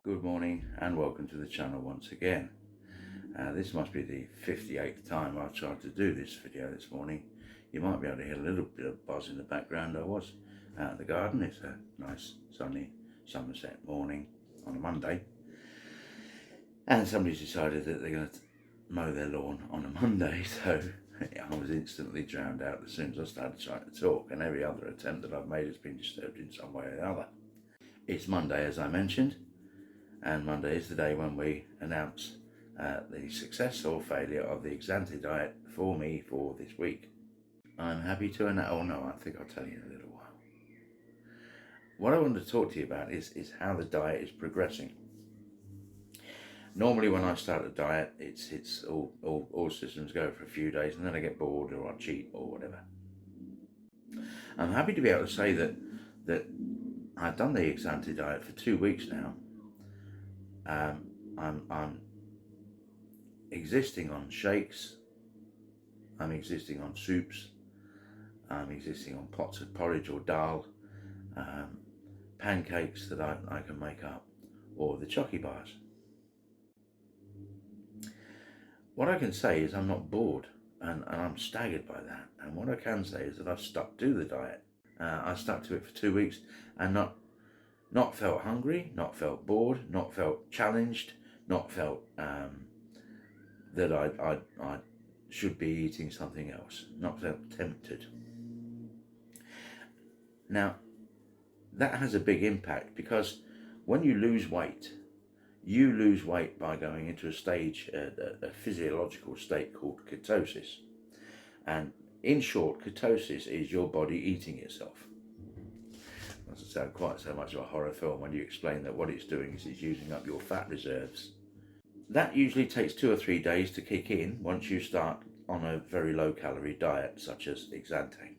Good morning and welcome to the channel once again. This must be the 58th time I've tried to do this video this morning. You might be able to hear a little bit of buzz in the background. I was out in the garden. It's a nice sunny Somerset morning on a Monday, and somebody's decided that they're going to mow their lawn on a Monday, so I was instantly drowned out as soon as I started trying to talk, and every other attempt that I've made has been disturbed in some way or another. It's Monday, as I mentioned, and Monday is the day when we announce the success or failure of the EXANTE diet for me for this week. I'm happy to announce, oh no, I think I'll tell you in a little while. What I want to talk to you about is how the diet is progressing. Normally when I start a diet, it's all systems go for a few days, and then I get bored or I cheat or whatever. I'm happy to be able to say that I've done the EXANTE diet for 2 weeks now. I'm existing on shakes, I'm existing on soups, I'm existing on pots of porridge or dal, pancakes that I can make up, or the chocky bars. What I can say is I'm not bored, and I'm staggered by that. And what I can say is that I've stuck to the diet. I stuck to it for 2 weeks and not felt hungry, not felt bored, not felt challenged, not felt that I should be eating something else, not felt tempted. Now, that has a big impact, because when you lose weight by going into a stage, a physiological state called ketosis. And in short, ketosis is your body eating itself. Doesn't sound quite so much of a horror film when you explain that what it's doing is it's using up your fat reserves. That usually takes 2 or 3 days to kick in once you start on a very low calorie diet such as EXANTE.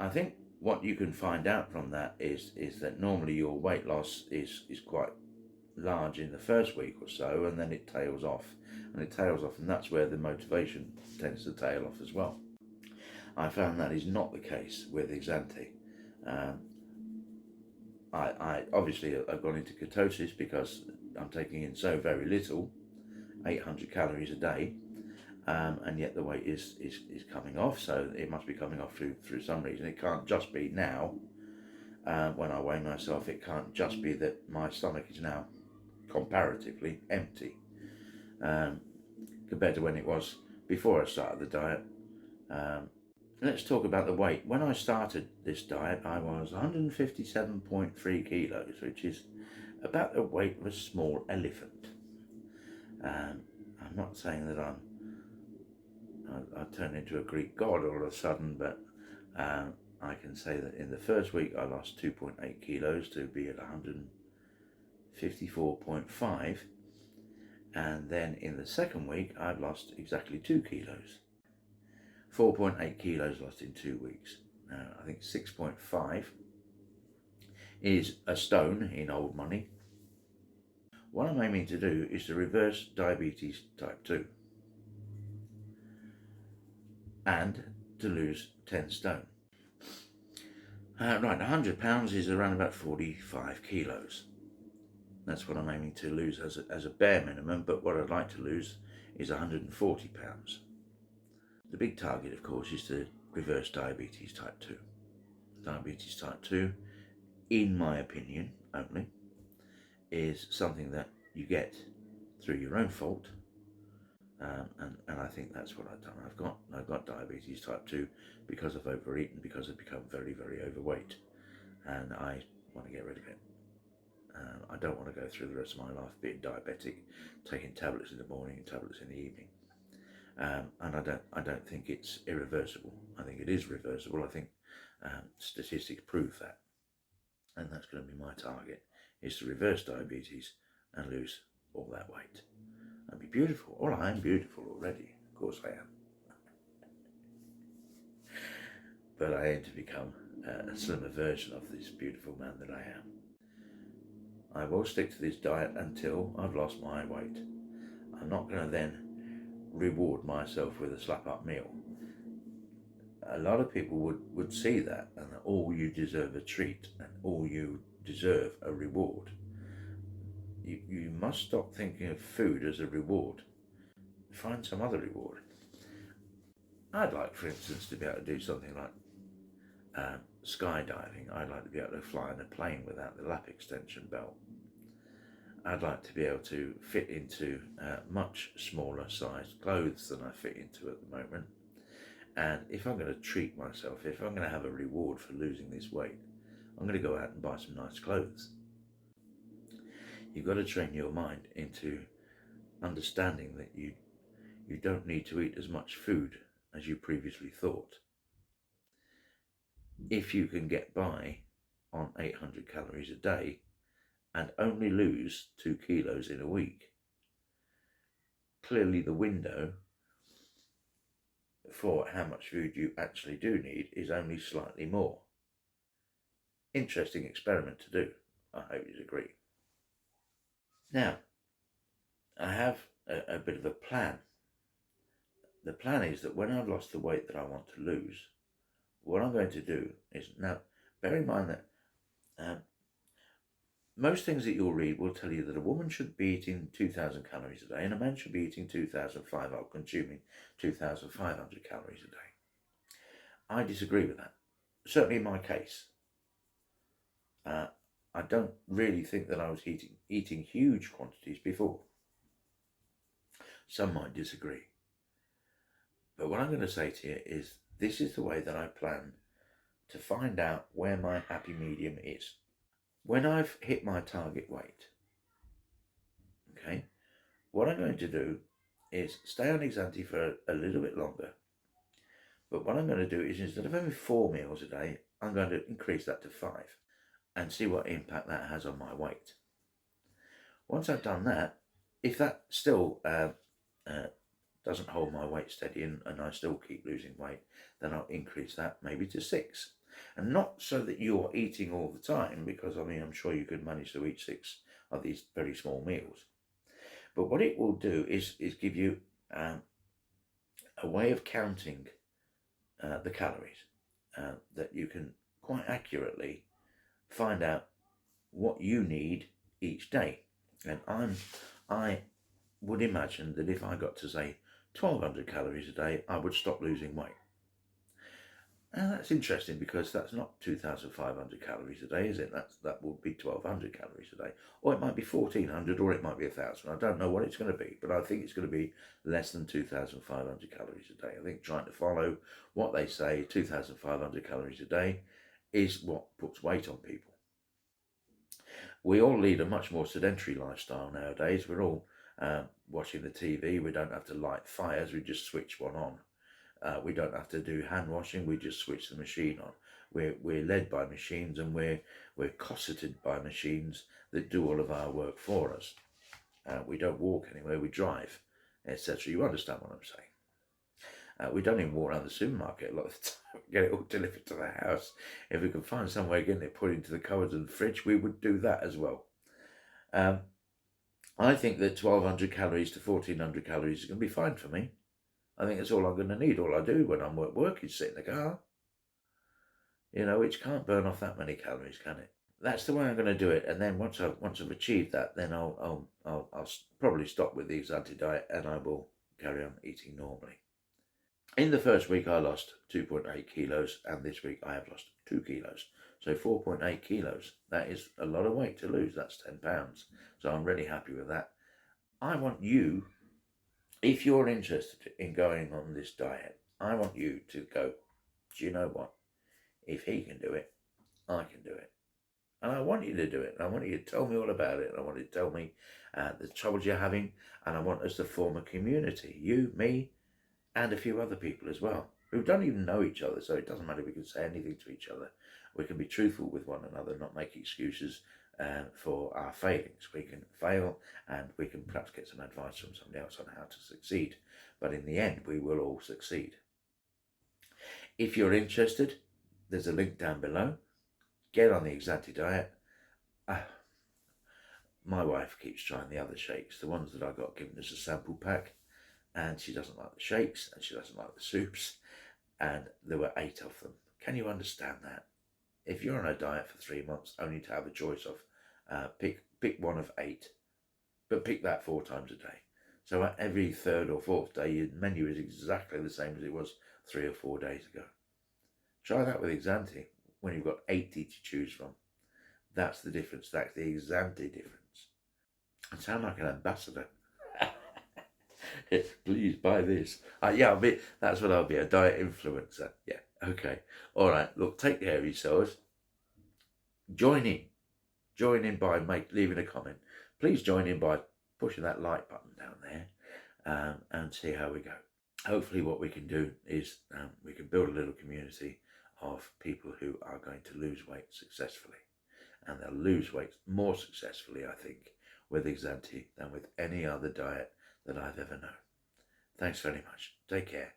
I think what you can find out from that is that normally your weight loss is quite large in the first week or so, and then it tails off, and that's where the motivation tends to tail off as well. I found that is not the case with EXANTE. I obviously I've gone into ketosis because I'm taking in so very little, 800 calories a day, and yet the weight is coming off, so it must be coming off through some reason. It can't just be now, when I weigh myself, it can't just be that my stomach is now comparatively empty compared to when it was before I started the diet. Let's talk about the weight. When I started this diet, I was 157.3 kilos, which is about the weight of a small elephant. I'm not saying that I turned into a Greek god all of a sudden, but I can say that in the first week I lost 2.8 kilos to be at 154.5, and then in the second week I've lost exactly 2 kilos. 4.8 kilos lost in 2 weeks. I think 6.5 is a stone in old money. What I'm aiming to do is to reverse diabetes type 2 and to lose 10 stone. Right, 100 pounds is around about 45 kilos. That's what I'm aiming to lose as a bare minimum, but what I'd like to lose is 140 pounds. The big target, of course, is to reverse diabetes type 2. Diabetes type 2, in my opinion only, is something that you get through your own fault, and I think that's what I've done. I've got diabetes type 2 because I've overeaten, because I've become very, very overweight, and I want to get rid of it. I don't want to go through the rest of my life being diabetic, taking tablets in the morning and tablets in the evening. And I don't think it's irreversible. I think it is reversible. I think statistics prove that, and that's going to be my target: is to reverse diabetes and lose all that weight. That'd be beautiful. Well, I am beautiful already. Of course I am. But I aim to become a slimmer version of this beautiful man that I am. I will stick to this diet until I've lost my weight. I'm not going to then reward myself with a slap-up meal. A lot of people would see that, and that, oh, you deserve a treat, and oh, you deserve a reward. You must stop thinking of food as a reward. Find some other reward. I'd like, for instance, to be able to do something like skydiving. I'd like to be able to fly in a plane without the lap extension belt. I'd like to be able to fit into much smaller sized clothes than I fit into at the moment. And if I'm going to treat myself, if I'm going to have a reward for losing this weight, I'm going to go out and buy some nice clothes. You've got to train your mind into understanding that you don't need to eat as much food as you previously thought. If you can get by on 800 calories a day and only lose 2 kilos in a week, clearly the window for how much food you actually do need is only slightly more. Interesting experiment to do. I hope you'd agree. Now, I have a bit of a plan. The plan is that when I've lost the weight that I want to lose, what I'm going to do is, now, bear in mind that most things that you'll read will tell you that a woman should be eating 2,000 calories a day and a man should be eating 2,500 or consuming 2,500 calories a day. I disagree with that. Certainly in my case. I don't really think that I was eating huge quantities before. Some might disagree. But what I'm going to say to you is, this is the way that I plan to find out where my happy medium is. When I've hit my target weight, okay, what I'm going to do is stay on EXANTE for a little bit longer. But what I'm going to do is, instead of having 4 meals a day, I'm going to increase that to 5 and see what impact that has on my weight. Once I've done that, if that still doesn't hold my weight steady and I still keep losing weight, then I'll increase that maybe to 6. And not so that you're eating all the time, because I mean, I'm sure you could manage to eat 6 of these very small meals. But what it will do is give you a way of counting the calories that you can quite accurately find out what you need each day. And I would imagine that if I got to say 1,200 calories a day, I would stop losing weight. And that's interesting, because that's not 2,500 calories a day, is it? That would be 1,200 calories a day. Or it might be 1,400, or it might be 1,000. I don't know what it's going to be, but I think it's going to be less than 2,500 calories a day. I think trying to follow what they say, 2,500 calories a day, is what puts weight on people. We all lead a much more sedentary lifestyle nowadays. We're all watching the TV. We don't have to light fires. We just switch one on. We don't have to do hand washing. We just switch the machine on. We're led by machines, and we're cosseted by machines that do all of our work for us. We don't walk anywhere. We drive, etc. You understand what I'm saying? We don't even walk around the supermarket a lot of the time. Get it all delivered to the house. If we could find some way of getting it put into the cupboards and the fridge, we would do that as well. I think that 1,200 calories to 1,400 calories is going to be fine for me. I think that's all I'm going to need. All I do when I'm at work is sit in the car, which can't burn off that many calories, can it? That's the way I'm going to do it. And then once I've achieved that, then I'll probably stop with the EXANTE diet, and I will carry on eating normally. In the first week, I lost 2.8 kilos, and this week I have lost 2 kilos. So 4.8 kilos. That is a lot of weight to lose. That's 10 pounds. So I'm really happy with that. I want you, if you're interested in going on this diet, I want you to go, do you know what? If he can do it, I can do it. And I want you to do it. And I want you to tell me all about it. And I want you to tell me the troubles you're having. And I want us to form a community. You, me, and a few other people as well, who don't even know each other. So it doesn't matter if we can say anything to each other. We can be truthful with one another, not make excuses for our failings. We can fail, and we can perhaps get some advice from somebody else on how to succeed. But in the end, we will all succeed. If you're interested, there's a link down below. Get on the EXANTE diet. My wife keeps trying the other shakes, the ones that I got given as a sample pack, and she doesn't like the shakes, and she doesn't like the soups, and there were 8 of them. Can you understand that? if you're on a diet for 3 months, only to have a choice of pick one of 8, but pick that 4 times a day. So at every 3rd or 4th day, your menu is exactly the same as it was 3 or 4 days ago. Try that with EXANTE when you've got 80 to choose from. That's the difference. That's the EXANTE difference. I sound like an ambassador. Please buy this. Yeah, that's what I'll be, a diet influencer. Yeah, okay. All right, look, take care of yourselves. Join in by leaving a comment. Please join in by pushing that like button down there, and see how we go. Hopefully what we can do is we can build a little community of people who are going to lose weight successfully, and they'll lose weight more successfully, I think, with EXANTE than with any other diet that I've ever known. Thanks very much. Take care.